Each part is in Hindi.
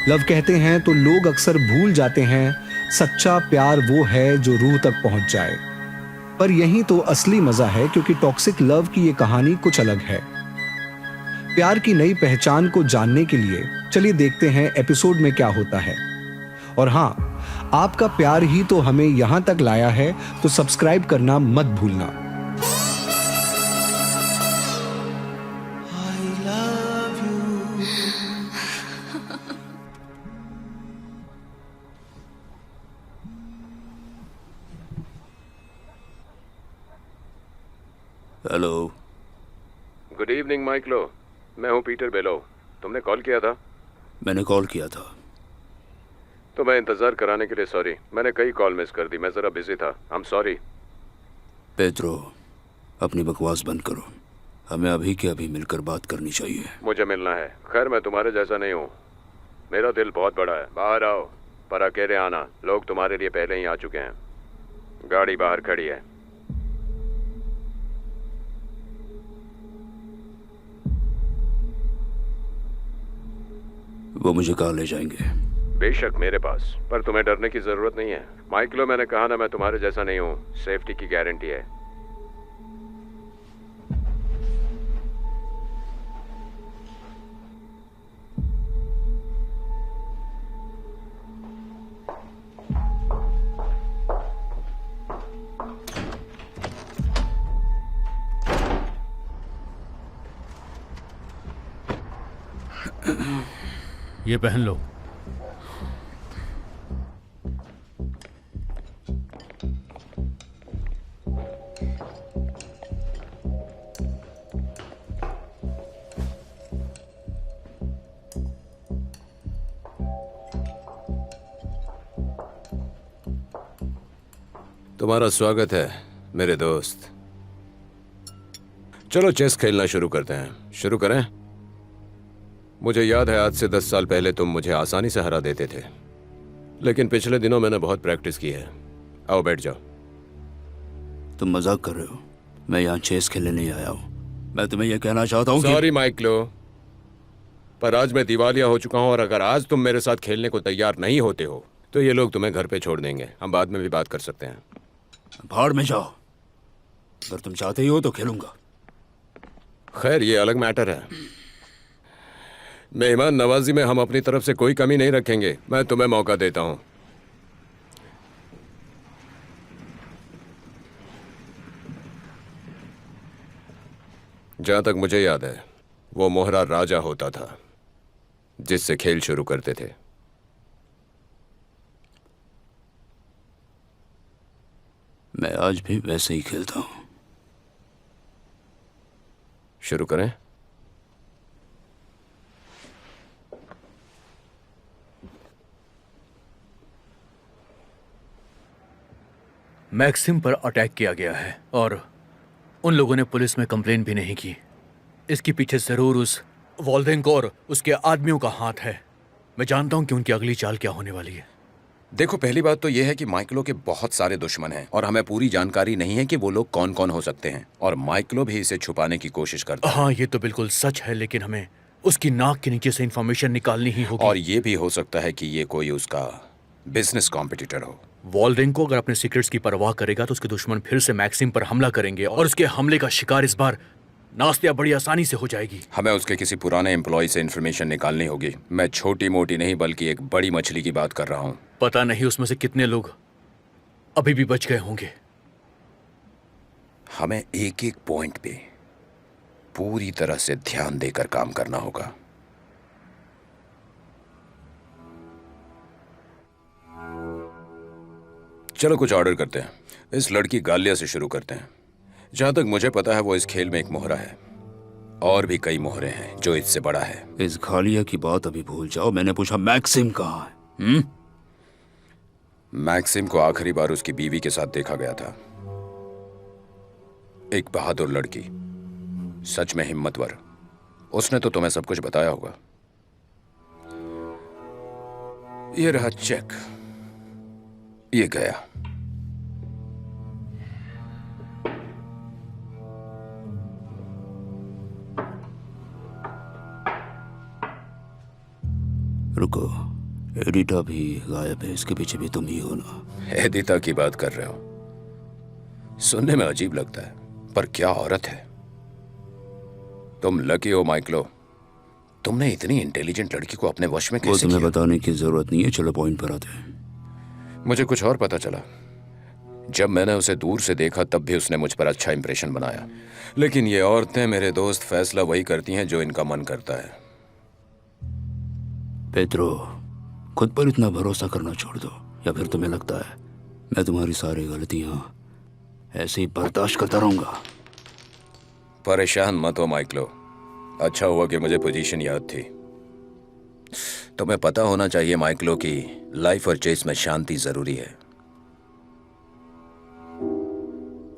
लव कहते हैं तो लोग अक्सर भूल जाते हैं सच्चा प्यार वो है जो रूह तक पहुंच जाए। पर यही तो असली मजा है, क्योंकि टॉक्सिक लव की ये कहानी कुछ अलग है। प्यार की नई पहचान को जानने के लिए चलिए देखते हैं एपिसोड में क्या होता है। और हाँ, आपका प्यार ही तो हमें यहां तक लाया है, तो सब्सक्राइब करना मत भूलना। हेलो। गुड इवनिंग माइकलो, मैं हूँ पीटर बेलो। तुमने कॉल किया था? मैंने कॉल किया था। तो मैं इंतज़ार कराने के लिए सॉरी। मैंने कई कॉल मिस कर दी, मैं ज़रा बिजी था। I am sorry. पेड्रो, अपनी बकवास बंद करो। हमें अभी के अभी मिलकर बात करनी चाहिए। मुझे मिलना है। खैर, मैं तुम्हारे जैसा नहीं हूँ। मेरा दिल बहुत बड़ा है। बाहर आओ, पर अकेले आना। लोग तुम्हारे लिए पहले ही आ चुके हैं। गाड़ी बाहर खड़ी है। वो मुझे कहाँ ले जाएंगे? बेशक मेरे पास, पर तुम्हें डरने की जरूरत नहीं है। माइकलो, मैंने कहा ना, मैं तुम्हारे जैसा नहीं हूँ। सेफ्टी की गारंटी है। ये पहन लो। तुम्हारा स्वागत है मेरे दोस्त। चलो चेस खेलना शुरू करते हैं। शुरू करें? मुझे याद है आज से 10 साल पहले तुम मुझे आसानी से हरा देते थे, लेकिन पिछले दिनों मैंने बहुत प्रैक्टिस की है। आओ बैठ जाओ। तुम मजाक कर रहे हो? मैं यहाँ चेस खेलने नहीं आया हूँ। मैं तुम्हें यह कहना चाहता हूँ सॉरी माइकलो, पर आज मैं दिवालिया हो चुका हूँ, और अगर आज तुम मेरे साथ खेलने को तैयार नहीं होते हो तो ये लोग तुम्हें घर पे छोड़ देंगे। हम बाद में भी बात कर सकते हैं। भाड़ में जाओ। अगर तुम चाहते ही हो तो खेलूंगा। खैर, ये अलग मैटर है। मेहमान नवाजी में हम अपनी तरफ से कोई कमी नहीं रखेंगे। मैं तुम्हें मौका देता हूं। जहां तक मुझे याद है, वो मोहरा राजा होता था जिससे खेल शुरू करते थे। मैं आज भी वैसे ही खेलता हूं। शुरू करें? मैक्सिम पर अटैक किया गया है और उन लोगों ने पुलिस में कंप्लेन भी नहीं की। इसके पीछे जरूर उस वॉल्डेंको और उसके आदमियों का हाथ है। मैं जानता हूं कि उनकी अगली चाल क्या होने वाली है। देखो, पहली बात तो यह है कि माइकलो के बहुत सारे दुश्मन हैं और हमें पूरी जानकारी नहीं है कि वो लोग कौन कौन हो सकते हैं, और माइकलो भी इसे छुपाने की कोशिश करता है। हाँ, ये तो बिल्कुल सच है, लेकिन हमें उसकी नाक के नीचे से इंफॉर्मेशन निकालनी ही होगी। और ये भी हो सकता है कि ये कोई उसका बिजनेस कॉम्पिटिटर हो। वॉल्डेंको अगर अपने सीक्रेट्स की परवाह करेगा तो उसके दुश्मन फिर से मैक्सिम पर हमला करेंगे और उसके हमले का शिकार इस बार नास्तिया बड़ी आसानी से हो जाएगी। हमें उसके किसी पुराने एम्प्लॉय से इन्फॉर्मेशन निकालनी होगी। मैं छोटी मोटी नहीं बल्कि एक बड़ी मछली की बात कर रहा हूँ। पता नहीं उसमें से कितने लोग अभी भी बच गए होंगे। हमें एक एक पॉइंट पे पूरी तरह से ध्यान देकर काम करना होगा। चलो कुछ ऑर्डर करते हैं। इस लड़की गालिया से शुरू करते हैं। जहां तक मुझे पता है वो इस खेल में एक मोहरा है, और भी कई मोहरे हैं जो इससे बड़ा है। इस गालिया की बात अभी भूल जाओ। मैंने पूछा मैक्सिम कहाँ है? मैक्सिम को आखिरी बार उसकी बीवी के साथ देखा गया था। एक बहादुर लड़की, सच में हिम्मतवर। उसने तो तुम्हें सब कुछ बताया होगा। ये रहा चेक, ये गया। रुको, एडिटा भी गायब है, इसके पीछे भी तुम ही हो ना? एदिता की बात कर रहे हो? सुनने में अजीब लगता है, पर क्या औरत है। तुम लकी हो माइकलो, तुमने इतनी इंटेलिजेंट लड़की को अपने वश में वो कैसे तुम्हें किया? बताने की जरूरत नहीं है, चलो पॉइंट पर आते हैं। मुझे कुछ और पता चला। जब मैंने उसे दूर से देखा तब भी उसने मुझ पर अच्छा इंप्रेशन बनाया, लेकिन ये औरतें, मेरे दोस्त, फैसला वही करती हैं जो इनका मन करता है। पेद्रो, खुद पर इतना भरोसा करना छोड़ दो, या फिर तुम्हें लगता है मैं तुम्हारी सारी गलतियां ऐसे ही बर्दाश्त करता रहूंगा? परेशान मत हो माइकलो, अच्छा हुआ कि मुझे पोजीशन याद थी। तुम्हें पता होना चाहिए माइकलो कि लाइफ और चेस में शांति जरूरी है।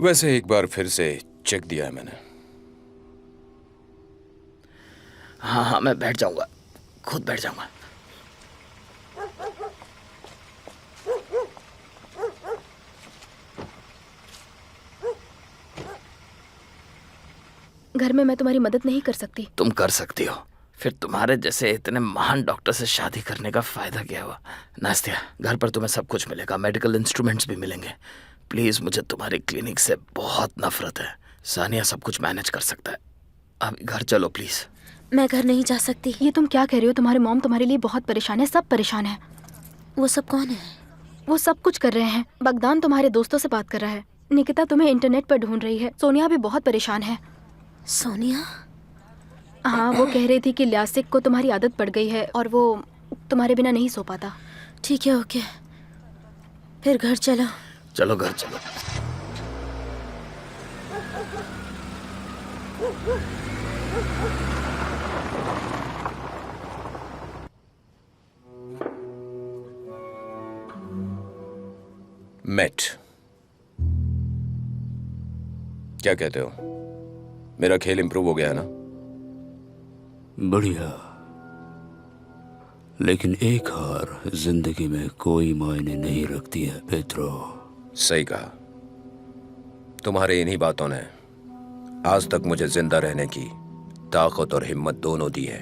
वैसे एक बार फिर से चेक दिया है मैंने। हाँ हाँ, मैं बैठ जाऊंगा, खुद बैठ जाऊंगा। घर में मैं तुम्हारी मदद नहीं कर सकती। तुम कर सकती हो, फिर तुम्हारे जैसे इतने महान डॉक्टर से शादी करने का फायदा क्या हुआ? नास्तिया, घर पर तुम्हें सब कुछ मिलेगा, मेडिकल इंस्ट्रूमेंट्स भी मिलेंगे। प्लीज, मुझे तुम्हारी क्लिनिक से बहुत नफरत है। सानिया सब कुछ मैनेज कर सकता है। अभी घर चलो प्लीज। मैं घर नहीं जा सकती। ये तुम क्या कह रही हो? तुम्हारे मॉम तुम्हारे लिए बहुत परेशान है, सब परेशान है। वो सब कौन है? वो सब कुछ कर रहे हैं। बगदान तुम्हारे दोस्तों से बात कर रहा है। निकिता तुम्हें इंटरनेट पर ढूंढ रही है। सोनिया भी बहुत परेशान है। सोनिया? हाँ, वो कह रही थी कि लियासिक को तुम्हारी आदत पड़ गई है और वो तुम्हारे बिना नहीं सो पाता। ठीक है, ओके, फिर घर चलो। चलो घर चलो। मेट, क्या कहते हो? मेरा खेल इंप्रूव हो गया है ना? बढ़िया, लेकिन एक हार जिंदगी में कोई मायने नहीं रखती है पेद्रो। सही कहा। तुम्हारे इन्हीं बातों ने आज तक मुझे जिंदा रहने की ताकत और हिम्मत दोनों दी है।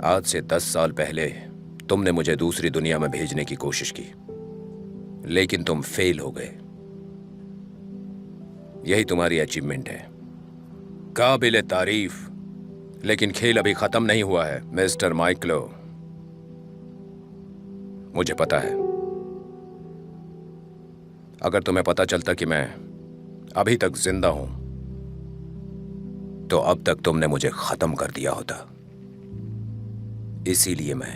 आज से 10 साल पहले तुमने मुझे दूसरी दुनिया में भेजने की कोशिश की, लेकिन तुम फेल हो गए। यही तुम्हारी अचीवमेंट है, काबिले तारीफ। लेकिन खेल अभी खत्म नहीं हुआ है मिस्टर माइकलो। मुझे पता है, अगर तुम्हें पता चलता कि मैं अभी तक जिंदा हूं, तो अब तक तुमने मुझे खत्म कर दिया होता। इसीलिए मैं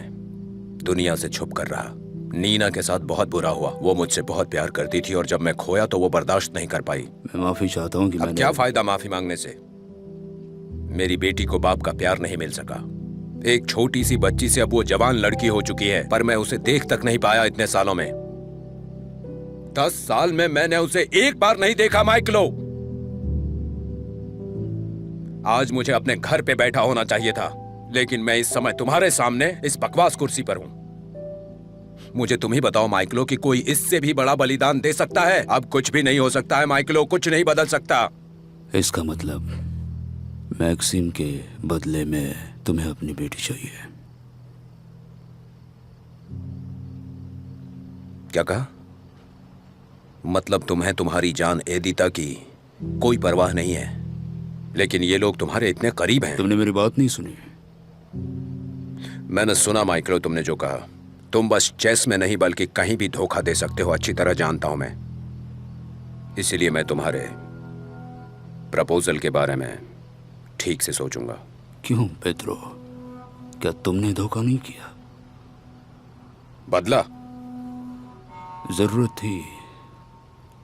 दुनिया से छुप कर रहा। नीना के साथ बहुत बुरा हुआ। वो मुझसे बहुत प्यार करती थी और जब मैं खोया तो वो बर्दाश्त नहीं कर पाई। मैं माफी चाहता हूँ कि अब मैंने... क्या फायदा माफी मांगने से? मेरी बेटी को बाप का प्यार नहीं मिल सका। एक छोटी सी बच्ची से अब वो जवान लड़की हो चुकी है, पर मैं उसे देख तक नहीं पाया इतने सालों में। 10 साल में मैंने उसे एक बार नहीं देखा माइकलो। आज मुझे अपने घर पे बैठा होना चाहिए था, लेकिन मैं इस समय तुम्हारे सामने इस बकवास कुर्सी पर हूं। मुझे तुम ही बताओ माइकलो कि कोई इससे भी बड़ा बलिदान दे सकता है? अब कुछ भी नहीं हो सकता है माइकलो, कुछ नहीं बदल सकता। इसका मतलब मैक्सिम के बदले में तुम्हें अपनी बेटी चाहिए? क्या कहा? मतलब तुम्हें तुम्हारी जान एदिता की कोई परवाह नहीं है, लेकिन ये लोग तुम्हारे इतने करीब हैं। तुमने मेरी बात नहीं सुनी? मैंने सुना माइकलो, तुमने जो कहा। तुम बस चेस में नहीं बल्कि कहीं भी धोखा दे सकते हो, अच्छी तरह जानता हूं मैं। इसीलिए मैं तुम्हारे प्रपोजल के बारे में ठीक से सोचूंगा। क्यों पेद्रो, क्या तुमने धोखा नहीं किया? बदला जरूरत थी,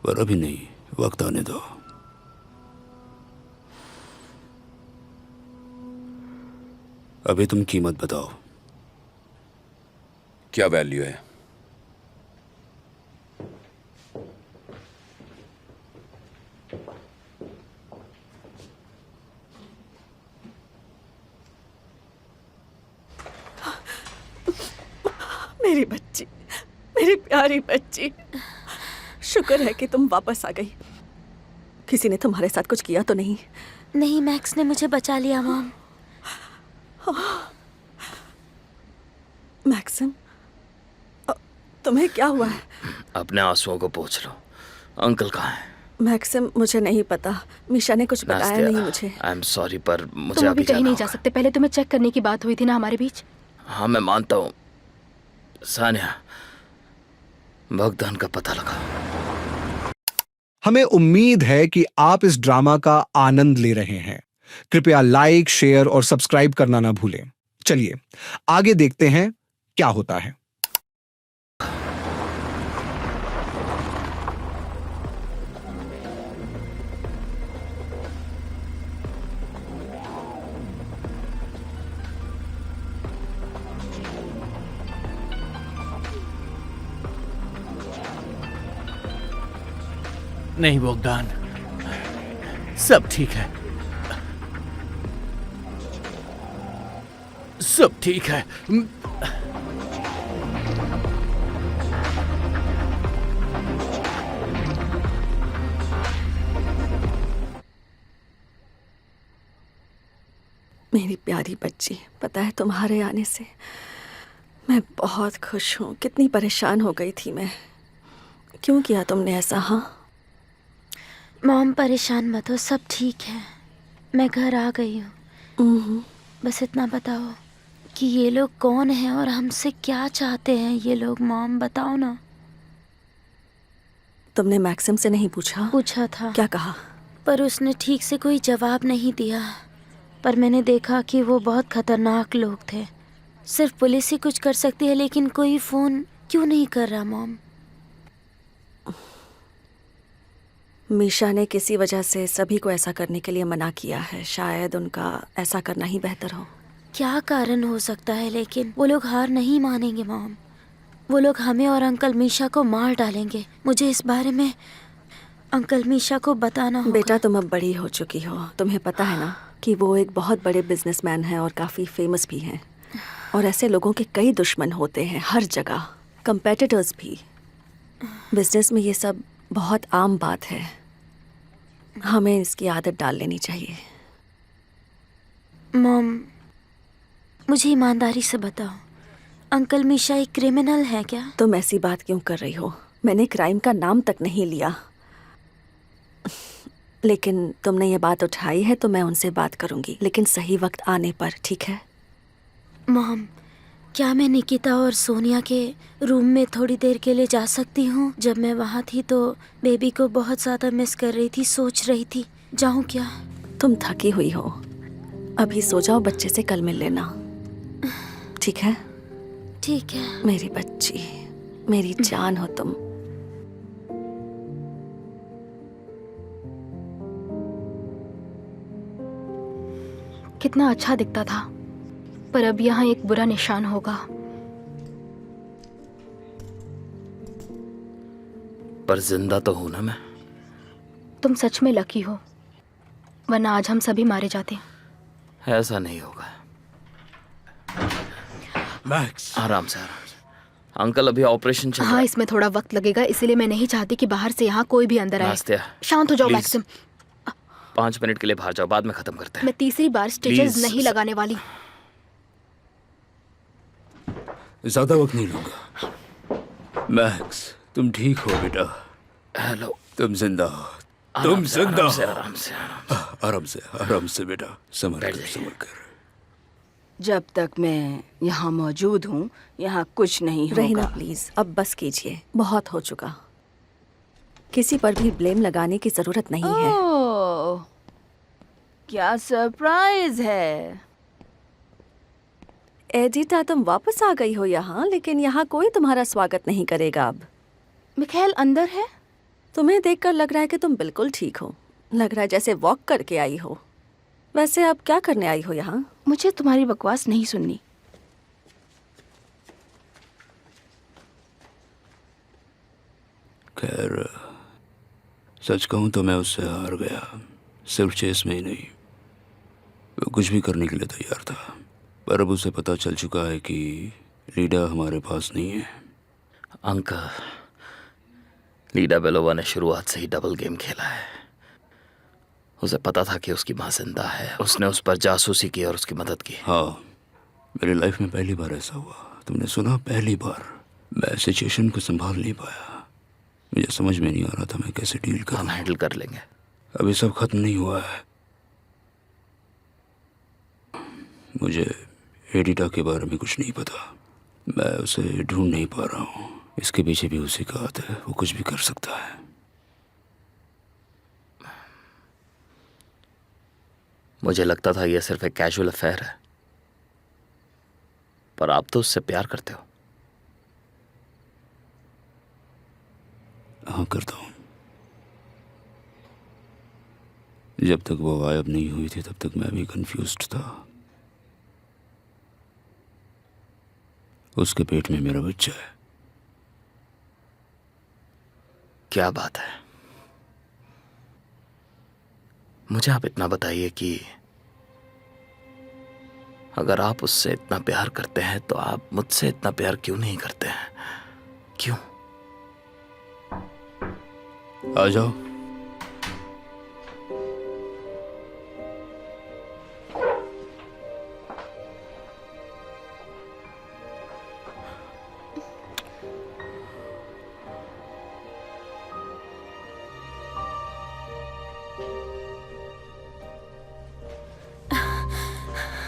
पर अभी नहीं, वक्त आने दो। अभी तुम कीमत बताओ। क्या वैल्यू है? मेरी बच्ची, मेरी प्यारी बच्ची, शुक्र है कि तुम वापस आ गई। किसी ने तुम्हारे साथ कुछ किया तो नहीं? नहीं, मैक्स ने मुझे बचा लिया मॉम। मैक्सिम, तुम्हें क्या हुआ है? अपने आंसुओं को पोंछ लो। अंकल कहाँ है? मैक्सिम, मुझे नहीं पता। मीशा ने कुछ बताया नहीं मुझे। आई एम सॉरी, पर मुझे तुम अभी अभी कहीं नहीं जाना जा सकते। पहले तुम्हें चेक करने की बात हुई थी ना हमारे बीच। होगा। हाँ, मैं मानता हूँ। सानिया, बगदान का पता लगा। हमें उम्मीद है कि आप इस ड्रामा का आनंद ले रहे हैं। कृपया लाइक, शेयर और सब्सक्राइब करना ना भूलें। चलिए आगे देखते हैं क्या होता है। नहीं बगदान, सब ठीक है, सब ठीक है। मेरी प्यारी बच्ची, पता है तुम्हारे आने से मैं बहुत खुश हूँ। कितनी परेशान हो गई थी मैं। क्यों किया तुमने ऐसा? हाँ, मॉम परेशान मत हो, सब ठीक है। मैं घर आ गई हूँ। बस इतना बताओ कि ये लोग कौन हैं और हमसे क्या चाहते हैं ये लोग। मॉम बताओ ना। तुमने मैक्सिम से नहीं पूछा? पूछा था। क्या कहा? पर उसने ठीक से कोई जवाब नहीं दिया। पर मैंने देखा कि वो बहुत खतरनाक लोग थे। सिर्फ पुलिस ही कुछ कर सकती है, लेकिन कोई फ़ोन क्यों नहीं कर रहा मॉम? मीशा ने किसी वजह से सभी को ऐसा करने के लिए मना किया है। शायद उनका ऐसा करना ही बेहतर हो। क्या कारण हो सकता है? लेकिन वो लोग हार नहीं मानेंगे मॉम। वो लोग हमें और अंकल मीशा को मार डालेंगे। मुझे इस बारे में अंकल मीशा को बताना होगा। बेटा, तुम अब बड़ी हो चुकी हो। तुम्हें पता है ना कि वो एक बहुत बड़े बिजनेसमैन हैं और काफ़ी फेमस भी हैं। और ऐसे लोगों के कई दुश्मन होते हैं हर जगह, कंपेटिटर्स भी। बिजनेस में ये सब बहुत आम बात है। हमें इसकी आदत डाल लेनी चाहिए। मॉम, मुझे ईमानदारी से बताओ, अंकल मीशा एक क्रिमिनल है क्या? तुम ऐसी बात क्यों कर रही हो? मैंने क्राइम का नाम तक नहीं लिया। लेकिन तुमने ये बात उठाई है तो मैं उनसे बात करूंगी, लेकिन सही वक्त आने पर, ठीक है? मॉम, क्या मैं निकिता और सोनिया के रूम में थोड़ी देर के लिए जा सकती हूँ? जब मैं वहाँ थी तो बेबी को बहुत ज़्यादा मिस कर रही थी, सोच रही थी। जाऊँ क्या? तुम थकी हुई हो, अभी सो जाओ। बच्चे से कल मिल लेना, ठीक है? ठीक है। मेरी बच्ची, मेरी जान हो तुम। कितना अच्छा दिखता था, पर अब यहाँ एक बुरा निशान होगा। पर जिंदा तो हूं ना मैं। तुम सच में लकी हो, वरना आज हम सभी मारे जाते। ऐसा नहीं होगा। मैक्स, आराम से, आराम से। अंकल, अभी ऑपरेशन चल रहा हाँ, है। इसमें थोड़ा वक्त लगेगा, इसीलिए मैं नहीं चाहती कि बाहर से यहाँ कोई भी अंदर आए। नास्तिया, शांत हो जाओ please। मैक्सिम। 5 मिनट के लिए बाहर जाओ, बाद में खत्म करते हैं। मैं तीसरी बार स्टिचेस Please। नहीं लगाने वाली। ज्यादा वक्त नहीं लूंगा। मैक्स, तुम ठीक हो बेटा? हेलो। तुम जिंदा हो, आराम तुम से, जिंदा आराम से, हो। आराम से, आराम से। आराम से, आराम से बेटा, संभल बैठ कर, जाइए। संभल कर। जब तक मैं यहाँ मौजूद हूँ, यहाँ कुछ नहीं रहीना होगा। प्लीज, अब बस कीजिए, बहुत हो चुका। किसी पर भी ब्लेम लगाने की जरूरत नहीं है। ओह, क्या सरप्राइज है। एडिटा, तुम वापस आ गई हो यहाँ, लेकिन यहाँ कोई तुम्हारा स्वागत नहीं करेगा अब। मिखाइल अंदर है? तुम्हें देखकर लग रहा है कि तुम बिल्कुल ठीक हो। लग रहा है जैसे वॉक करके आई हो। वैसे अब क्या करने आई हो यहाँ? मुझे तुम्हारी बकवास नहीं सुननी। खैर, सच कहूं तो मैं उससे हार गया। सिर्फ चेस में ही नहीं, वो कुछ भी करने के लिए तैयार था। पर अब उसे पता चल चुका है कि लीडा हमारे पास नहीं है। अंकल, लीडा बेलोवा ने शुरुआत से ही डबल गेम खेला है। उसे पता था कि उसकी माँ जिंदा है। उसने उस पर जासूसी की और उसकी मदद की। हाँ, मेरी लाइफ में पहली बार ऐसा हुआ। तुमने सुना? पहली बार। मैं सिचुएशन को संभाल नहीं पाया। मुझे समझ में नहीं आ रहा था मैं कैसे डील हम करूं। हैंडल कर लेंगे। अभी सब खत्म नहीं हुआ है। मुझे एडिटा के बारे में कुछ नहीं पता। मैं उसे ढूंढ नहीं पा रहा हूँ। इसके पीछे भी उसी का हाथ है। वो कुछ भी कर सकता है। मुझे लगता था यह सिर्फ एक कैजुअल अफेयर है, पर आप तो उससे प्यार करते हो। हाँ, करता हूँ। जब तक वो गायब नहीं हुई थी तब तक मैं भी कंफ्यूज्ड था। उसके पेट में मेरा बच्चा है। क्या बात है। मुझे आप इतना बताइए कि अगर आप उससे इतना प्यार करते हैं तो आप मुझसे इतना प्यार क्यों नहीं करते हैं? क्यों? आ जाओ।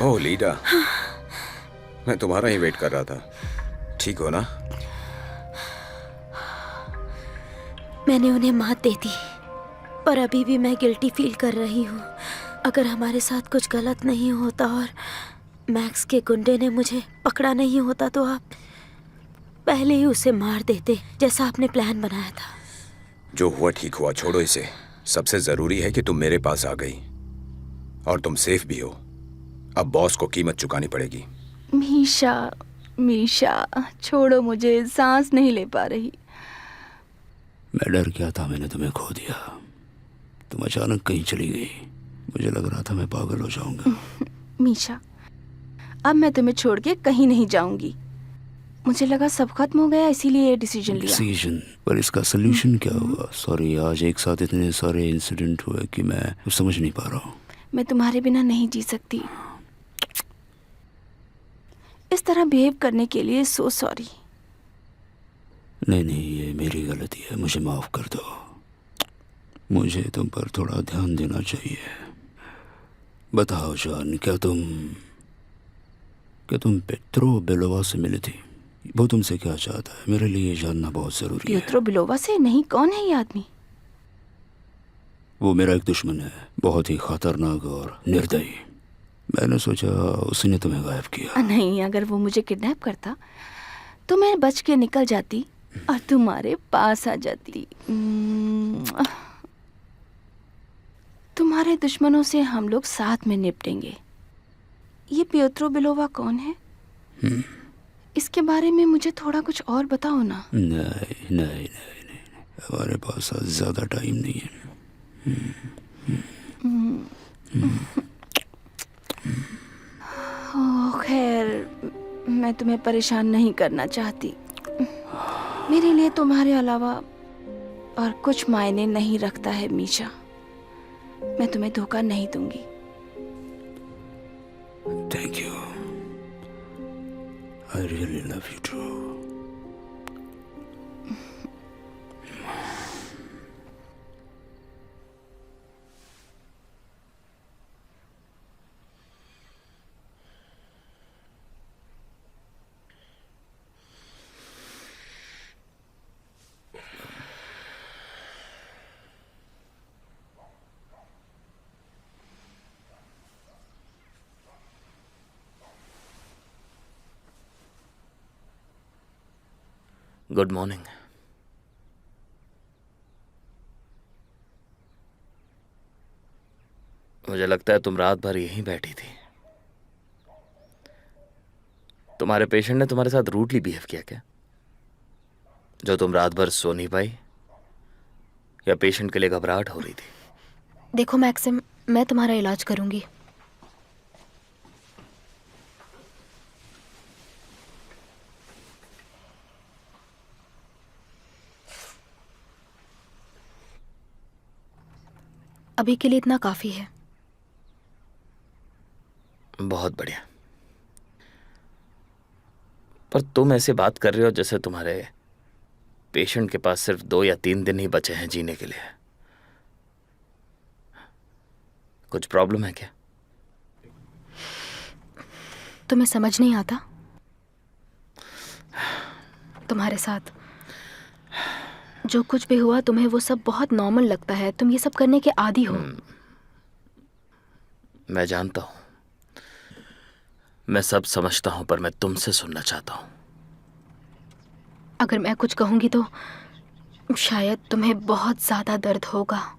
ओह लीडा, मैं तुम्हारा ही वेट कर रहा था। ठीक हो ना? मैंने उन्हें मात दे दी, पर अभी भी मैं गिल्टी फील कर रही हूँ। अगर हमारे साथ कुछ गलत नहीं होता और मैक्स के गुंडे ने मुझे पकड़ा नहीं होता तो आप पहले ही उसे मार देते, जैसा आपने प्लान बनाया था। जो हुआ ठीक हुआ, छोड़ो इसे। सबसे जरूरी है कि तुम मेरे पास आ गई और तुम सेफ भी हो। अब बॉस को कीमत चुकानी पड़ेगी। मीशा, मीशा छोड़ो मुझे, सांस नहीं ले पा रही। मैं डर गया था मैंने तुम्हें खो दिया। तुम अचानक कहीं चली गई। मुझे लग रहा था मैं पागल हो जाऊंगा। मीशा, अब मैं तुम्हें छोड़ के कहीं नहीं जाऊंगी। मुझे लगा सब खत्म हो गया, इसीलिए ये डिसीजन लिया। डिसीजन? पर इसका सोल्यूशन क्या होगा? सॉरी, आज एक साथ इतने सारे इंसिडेंट हुए कि मैं कुछ समझ नहीं पा रहा हूँ। मैं तुम्हारे बिना नहीं जी सकती। इस तरह बिहेव करने के लिए सो सॉरी। नहीं नहीं, ये मेरी गलती है। मुझे माफ कर दो। मुझे तुम पर थोड़ा ध्यान देना चाहिए। बताओ जान, क्या तुम पेत्रो बेलोवा से मिली थी? वो तुमसे क्या चाहता है? मेरे लिए जानना बहुत जरूरी है। पियोत्रो बिलोवा से? नहीं, कौन है ये आदमी? वो मेरा एक दुश्मन है, बहुत ही खतरनाक और निर्दयी। मैंने सोचा उसी ने तुम्हें गायब किया। नहीं, अगर वो मुझे किडनैप करता तो मैं बच के निकल जाती और तुम्हारे पास आ जाती। तुम्हारे दुश्मनों से हम लोग साथ में निपटेंगे। ये पियोत्रो बिलोवा कौन है? इसके बारे में मुझे थोड़ा कुछ और बताओ ना। नहीं नहीं नहीं नहीं, हमारे पास आज ज्यादा टाइम नहीं है। खैर, मैं तुम्हें परेशान नहीं करना चाहती। मेरे लिए तुम्हारे अलावा और कुछ मायने नहीं रखता है मीशा। मैं तुम्हें धोखा नहीं दूंगी। Thank you. I really love you too. Good morning. मुझे लगता है तुम रात भर यहीं बैठी थी। तुम्हारे पेशेंट ने तुम्हारे साथ रूडली बिहेव किया क्या, जो तुम रात भर सो नहीं पाई, या पेशेंट के लिए घबराहट हो रही थी? देखो मैक्सिम, मैं तुम्हारा इलाज करूंगी। अभी के लिए इतना काफी है। बहुत बढ़िया। पर तुम ऐसे बात कर रहे हो जैसे तुम्हारे पेशेंट के पास सिर्फ 2 या 3 दिन ही बचे हैं जीने के लिए। कुछ प्रॉब्लम है क्या? तुम्हें समझ नहीं आता? तुम्हारे साथ जो कुछ भी हुआ तुम्हें वो सब बहुत नॉर्मल लगता है। तुम ये सब करने के आदी हो। मैं जानता हूं, मैं सब समझता हूं, पर मैं तुमसे सुनना चाहता हूं। अगर मैं कुछ कहूंगी तो शायद तुम्हें बहुत ज्यादा दर्द होगा।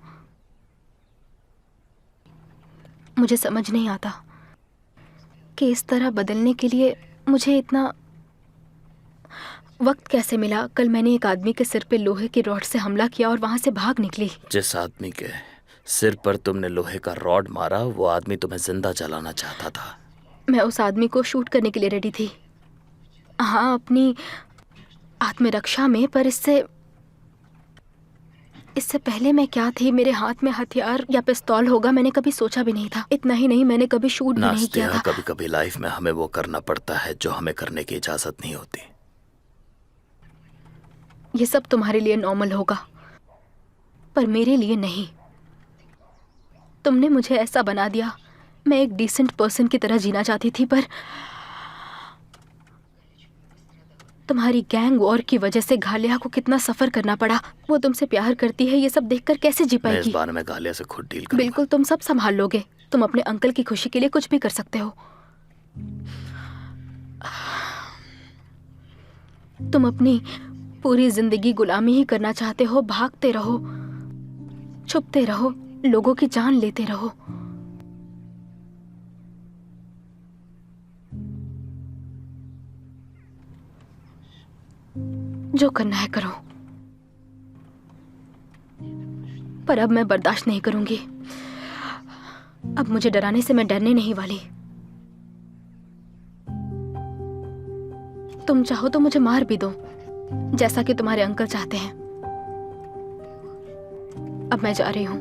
मुझे समझ नहीं आता कि इस तरह बदलने के लिए मुझे इतना वक्त कैसे मिला। कल मैंने एक आदमी के सिर पे लोहे की रॉड से हमला किया और वहां से भाग निकली। जिस आदमी के सिर पर तुमने लोहे का रॉड मारा वो आदमी तुम्हें जिंदा जलाना चाहता था। मैं उस आदमी को शूट करने के लिए रेडी थी, हाँ, अपनी आत्मरक्षा में। पर इससे पहले मैं क्या थी, मेरे हाथ में हथियार या पिस्तौल होगा, मैंने कभी सोचा भी नहीं था। इतना ही नहीं, मैंने कभी शूट भी नहीं किया था। कभी कभी लाइफ में हमें वो करना पड़ता है जो हमें करने की इजाजत नहीं होती। ये सब तुम्हारे लिए नॉर्मल होगा पर मेरे लिए नहीं। तुमने मुझे ऐसा बना दिया। मैं एक डिसेंट पर्सन की तरह जीना चाहती थी, पर तुम्हारी गैंग वॉर की वजह से घालिया को कितना सफर करना पड़ा। वो तुमसे प्यार करती है, ये सब देखकर कैसे जी मैं इस पाएगी? बारे में घालिया से खुद डील करूंगा। बिल्कुल, तुम सब संभाल लोगे। तुम अपने अंकल की खुशी के लिए कुछ भी कर सकते हो। तुम अपनी पूरी जिंदगी गुलामी ही करना चाहते हो। भागते रहो, छुपते रहो, लोगों की जान लेते रहो। जो करना है करो, पर अब मैं बर्दाश्त नहीं करूंगी। अब मुझे डराने से मैं डरने नहीं वाली। तुम चाहो तो मुझे मार भी दो, जैसा कि तुम्हारे अंकल चाहते हैं। अब मैं जा रही हूं।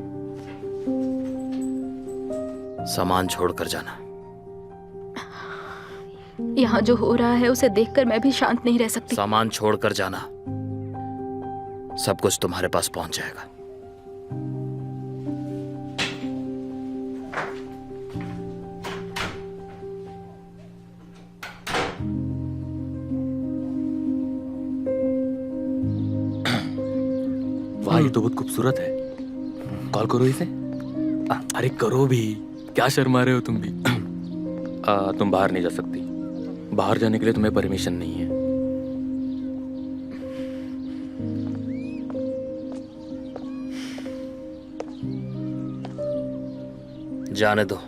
सामान छोड़कर जाना। यहाँ जो हो रहा है उसे देखकर मैं भी शांत नहीं रह सकती। सामान छोड़कर जाना, सब कुछ तुम्हारे पास पहुंच जाएगा। वाह, ये तो बहुत खूबसूरत है। कॉल करो इसे। अरे करो भी, क्या शर्मा रहे हो तुम भी? तुम बाहर नहीं जा सकती। बाहर जाने के लिए तुम्हें परमिशन नहीं है। जाने दो।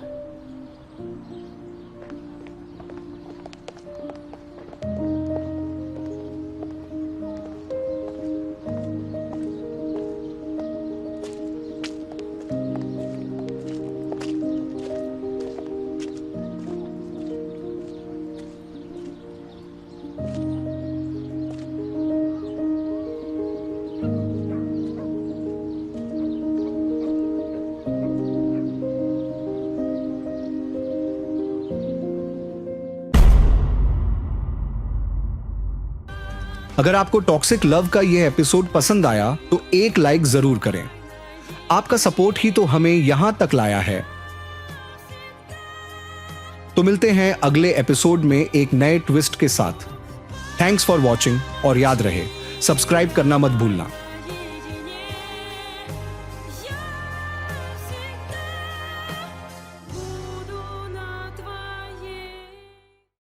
अगर आपको टॉक्सिक लव का यह एपिसोड पसंद आया तो एक लाइक जरूर करें। आपका सपोर्ट ही तो हमें यहां तक लाया है। तो मिलते हैं अगले एपिसोड में एक नए ट्विस्ट के साथ। थैंक्स फॉर वॉचिंग और याद रहे सब्सक्राइब करना मत भूलना।